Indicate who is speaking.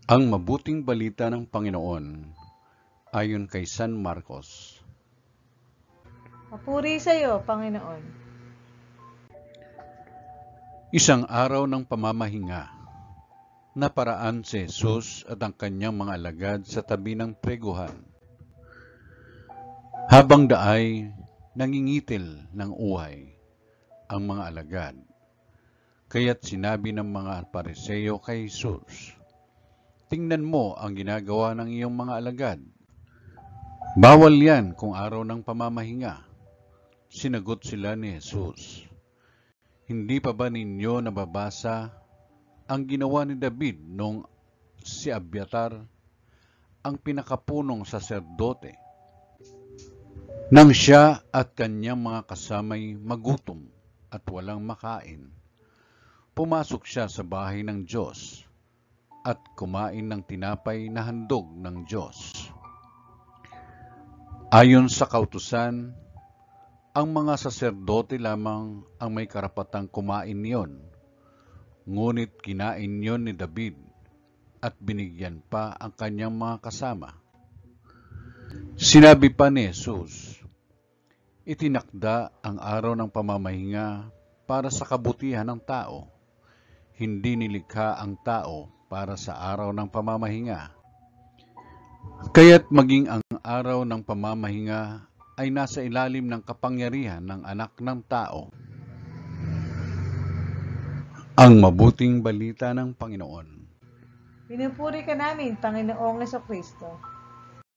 Speaker 1: Ang mabuting balita ng Panginoon ayon kay San Marcos.
Speaker 2: Papuri sa iyo, Panginoon.
Speaker 1: Isang araw ng pamamahinga, naparaan si Jesus at ang kanyang mga alagad sa tabi ng preguhan. Habang daay, nangingitil ng uhay ang mga alagad. Kaya't sinabi ng mga Pariseo kay Jesus, "Tingnan mo ang ginagawa ng iyong mga alagad. Bawal yan kung araw ng pamamahinga." Sinagot sila ni Jesus, "Hindi pa ba ninyo nababasa ang ginawa ni David noong si Abiatar, ang pinakapunong saserdote, nang siya at kanyang mga kasamay magutom at walang makain? Pumasok siya sa bahay ng Diyos at kumain ng tinapay na handog ng Diyos. Ayon sa kautusan, ang mga saserdote lamang ang may karapatang kumain niyon, ngunit kinain niyon ni David at binigyan pa ang kanyang mga kasama." Sinabi pa ni Jesus, "Itinakda ang araw ng pamamahinga para sa kabutihan ng tao. Hindi nilikha ang tao para sa araw ng pamamahinga. Kaya't maging ang araw ng pamamahinga ay nasa ilalim ng kapangyarihan ng anak ng tao." Ang mabuting balita ng Panginoon.
Speaker 2: Pinupuri ka namin, Panginoong Kristo.